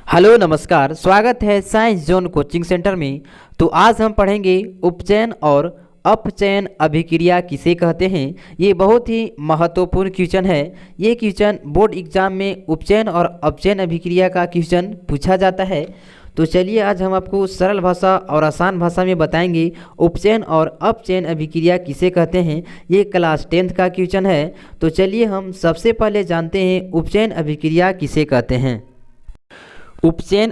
Hello नमस्कार, स्वागत है साइंस जोन कोचिंग सेंटर में। तो आज हम पढ़ेंगे उपचयन और अपचयन अभिक्रिया किसे कहते हैं। ये बहुत ही महत्वपूर्ण क्वेश्चन है। ये क्वेश्चन बोर्ड एग्जाम में उपचयन और अपचयन अभिक्रिया का क्वेश्चन पूछा जाता है। तो चलिए आज हम आपको सरल भाषा और आसान भाषा में बताएंगे उपचयन और अपचयन अभिक्रिया किसे कहते हैं। ये क्लास 10th का क्वेश्चन है। तो चलिए हम सबसे पहले जानते हैं उपचयन अभिक्रिया किसे कहते हैं। उपचयन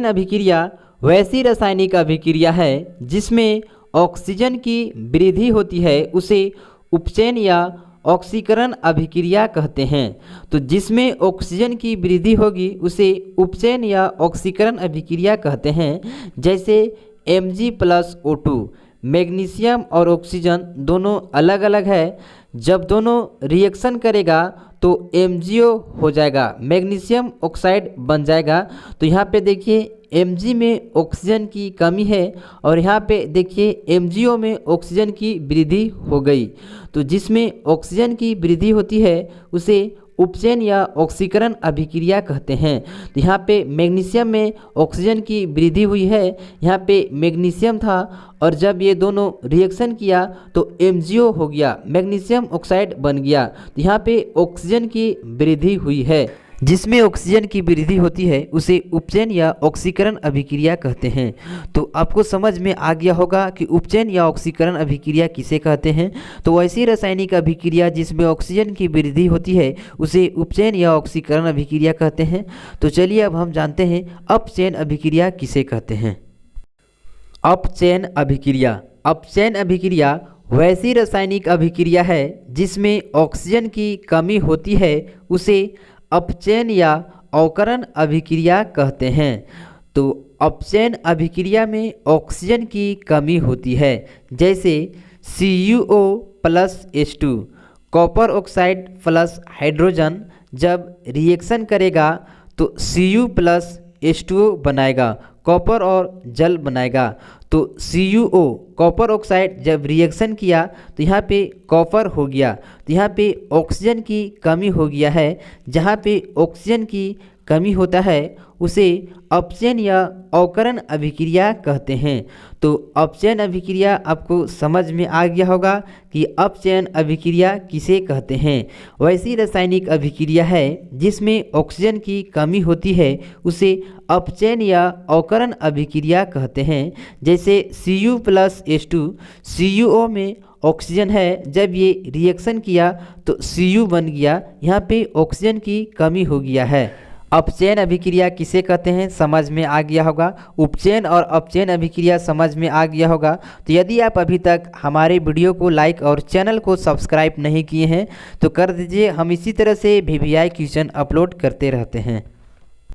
अभिक्रिया वैसी रासायनिक अभिक्रिया है जिसमें ऑक्सीजन की वृद्धि होती है, उसे उपचयन या ऑक्सीकरण अभिक्रिया कहते हैं। तो जिसमें ऑक्सीजन की वृद्धि होगी उसे उपचयन या ऑक्सीकरण अभिक्रिया कहते हैं। जैसे Mg+O2, मैग्नीशियम और ऑक्सीजन दोनों अलग अलग है। जब दोनों रिएक्शन करेगा तो MgO हो जाएगा, मैग्नीशियम ऑक्साइड बन जाएगा। तो यहाँ पे देखिए Mg में ऑक्सीजन की कमी है और यहाँ पे देखिए MgO में ऑक्सीजन की वृद्धि हो गई। तो जिसमें ऑक्सीजन की वृद्धि होती है उसे उपचयन या ऑक्सीकरण अभिक्रिया कहते हैं। तो यहाँ पे मैग्नीशियम में ऑक्सीजन की वृद्धि हुई है, यहाँ पे मैग्नीशियम था और जब ये दोनों रिएक्शन किया तो MgO हो गया, मैग्नीशियम ऑक्साइड बन गया। तो यहाँ पे ऑक्सीजन की वृद्धि हुई है। जिसमें ऑक्सीजन की वृद्धि होती है उसे उपचयन या ऑक्सीकरण अभिक्रिया कहते हैं। तो आपको समझ में आ गया होगा कि उपचयन या ऑक्सीकरण अभिक्रिया किसे कहते हैं। तो ऐसी रासायनिक अभिक्रिया जिसमें ऑक्सीजन की वृद्धि होती है उसे उपचयन या ऑक्सीकरण अभिक्रिया कहते हैं। तो चलिए अब हम जानते हैं अपचयन अभिक्रिया किसे कहते हैं। अपचयन अभिक्रिया वैसी रासायनिक अभिक्रिया है जिसमें ऑक्सीजन की कमी होती है, उसे अपचयन या अवकरण अभिक्रिया कहते हैं। तो अपचयन अभिक्रिया में ऑक्सीजन की कमी होती है। जैसे CuO+H2, copper oxide plus hydrogen जब रिएक्शन करेगा तो Cu+H2O बनाएगा, कॉपर और जल बनाएगा। तो CuO कॉपर ऑक्साइड जब रिएक्शन किया तो यहाँ पे कॉपर हो गया। तो यहाँ पे ऑक्सीजन की कमी हो गया है। जहाँ पे ऑक्सीजन की कमी होता है उसे अपचयन या अवकरण अभिक्रिया कहते हैं। तो अपचयन अभिक्रिया आपको समझ में आ गया होगा कि अपचयन अभिक्रिया किसे कहते हैं। वैसी रासायनिक अभिक्रिया है जिसमें ऑक्सीजन की कमी होती है उसे अपचयन या अवकरण अभिक्रिया कहते हैं। जैसे Cu+H2, CuO में ऑक्सीजन है, जब ये रिएक्शन किया तो Cu बन गया, यहाँ पे ऑक्सीजन की कमी हो गया है। अपचयन अभिक्रिया किसे कहते हैं समझ में आ गया होगा। उपचयन और अपचयन अभिक्रिया समझ में आ गया होगा। तो यदि आप अभी तक हमारे वीडियो को लाइक और चैनल को सब्सक्राइब नहीं किए हैं तो कर दीजिए। हम इसी तरह से VVI क्वेश्चन अपलोड करते रहते हैं।